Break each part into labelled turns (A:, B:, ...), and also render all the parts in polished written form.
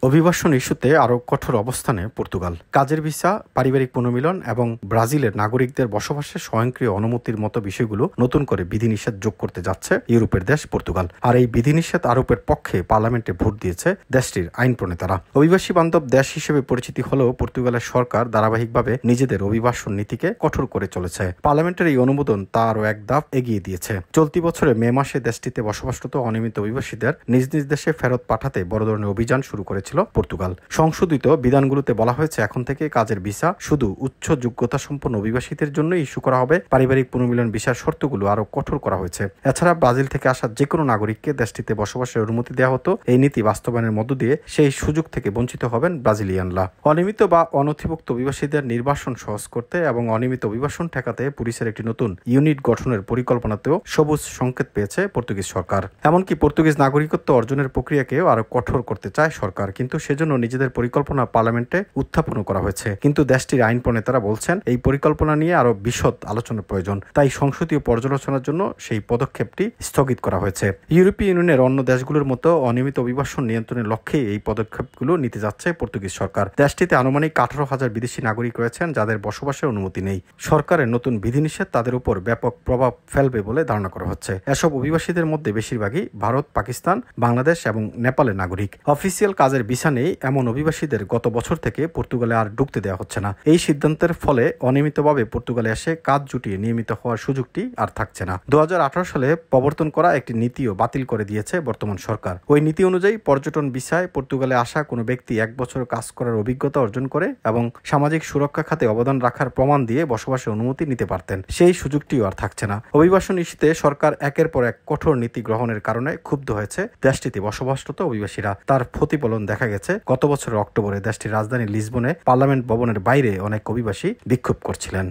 A: অভিবাসন ইস্যুতে আরও কঠোর অবস্থানে পর্তুগাল। কাজের ভিসা, পারিবারিক পুনর্মিলন এবং ব্রাজিলের নাগরিকদের বসবাসের স্বয়ংক্রিয় অনুমতির মতো বিষয়গুলো নতুন করে বিধিনিষেধ যোগ করতে যাচ্ছে ইউরোপের দেশ পর্তুগাল। আর এই বিধিনিষেধ আরোপের পক্ষে পার্লামেন্টে ভোট দিয়েছে দেশটির আইন প্রণেতারা। অভিবাসী বান্ধব দেশ হিসেবে পরিচিতি হলেও পর্তুগালের সরকার ধারাবাহিকভাবে নিজেদের অভিবাসন নীতিকে কঠোর করে চলেছে। পার্লামেন্টের এই অনুমোদন তা আরও এক ধাপ এগিয়ে দিয়েছে। চলতি বছরে মে মাসে দেশটিতে বসবাসরত অনিয়মিত অভিবাসীদের নিজ নিজ দেশে ফেরত পাঠাতে বড় ধরনের অভিযান শুরু করেছিল পর্তুগাল। সংশোধিত বিধানগুলোতে বলা হয়েছে এখন থেকে কাজের ভিসা শুধু উচ্চ যোগ্যতা সম্পন্ন অভিবাসীদের জন্য ইস্যু করা হবে। পারিবারিক পুনর্মিলন ভিসার শর্তগুলো আরো কঠোর করা হয়েছে। এছাড়া ব্রাজিল থেকে আসা যে কোনো নাগরিককে দেশটিতে বসবাসের অনুমতি দেওয়া হতো। এই নীতি বাস্তবায়নের মধ্য দিয়ে সেই সুযোগ থেকে বঞ্চিত হবেন ব্রাজিলিয়ানরা। অনিয়মিত বা অনথিভুক্ত অভিবাসীদের নির্বাসন সহজ করতে এবং অনিয়মিত অভিবাসন ঠেকাতে পুলিশের একটি নতুন ইউনিট গঠনের পরিকল্পনাতেও সবুজ সংকেত পেয়েছে পর্তুগিজ সরকার। এমনকি পর্তুগিজ নাগরিকত্ব অর্জনের প্রক্রিয়াকেও আরো কঠোর করতে চায় সরকার, কিন্তু সেজন্য নিজেদের পরিকল্পনা পার্লামেন্টে উত্থাপন করা হয়েছে। কিন্তু দেশটির আইন প্রণেতারা বলছেন এই পরিকল্পনা নিয়ে আরো বিশদ আলোচনার প্রয়োজন, তাই সংসদীয় পর্যালোচনার জন্য সেই পদক্ষেপটি স্থগিত করা হয়েছে। ইউরোপীয় ইউনিয়নের অন্য দেশগুলোর মতো অনিয়মিত অভিবাসন নিয়ন্ত্রণের লক্ষ্যে এই পদক্ষেপগুলো নিতে যাচ্ছে পর্তুগিজ সরকার। দেশটিতে আনুমানিক 18,000 বিদেশি নাগরিক রয়েছেন যাদের বসবাসের অনুমতি নেই। সরকারের নতুন বিধিনিষেধ তাদের উপর ব্যাপক প্রভাব ফেলবে বলে ধারণা করা হচ্ছে। এসব অভিবাসীদের মধ্যে বেশিরভাগই ভারত, পাকিস্তান, বাংলাদেশ এবং নেপালের নাগরিক। অফিসিয়াল কাজের ভিসা নেই এমন অভিবাসীদের গত বছর থেকে পর্তুগালে আর ঢুকতে দেওয়া হচ্ছে না। এই সিদ্ধান্তের ফলে অনিয়মিতভাবে পর্তুগালে এসে কাজ জুটিয়ে নিয়মিত হওয়ার সুযোগটি আর থাকছে না। 2018 সালে প্রবর্তন করা একটি নীতিও বাতিল করে দিয়েছে বর্তমান সরকার। ওই নীতি অনুযায়ী পর্যটন ভিসায় পর্তুগালে আসা কোনো ব্যক্তি 1 বছর কাজ করার অভিজ্ঞতা অর্জন করে এবং সামাজিক সুরক্ষা খাতে অবদান রাখার প্রমাণ দিয়ে বসবাসের অনুমতি নিতে পারতেন। সেই সুযোগটিও আর থাকছে না। অভিবাসন ইস্যুতে সরকার একের পর এক কঠোর নীতি গ্রহণের কারণে ক্ষুব্ধ হয়েছে দেশটিতে বসবাসরত অভিবাসীরা। তার প্রতিফলন দেখা গেছে গত বছরের অক্টোবরে দেশটির রাজধানী লিসবনে পার্লামেন্ট ভবনের বাইরে অনেক অভিবাসী বিক্ষোভ করছিলেন।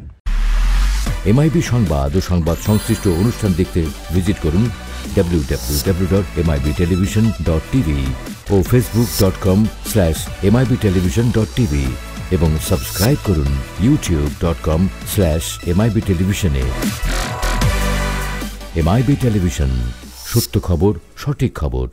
B: এমআইবি সংবাদ ও সংবাদ সংশ্লিষ্ট অনুষ্ঠান দেখতে ভিজিট করুন www.mibtelevision.tv ও facebook.com/mibtelevision.tv এবং সাবস্ক্রাইব করুন youtube.com/mibtelevision এ। এমআইবি টেলিভিশন, সত্য খবর, সঠিক খবর।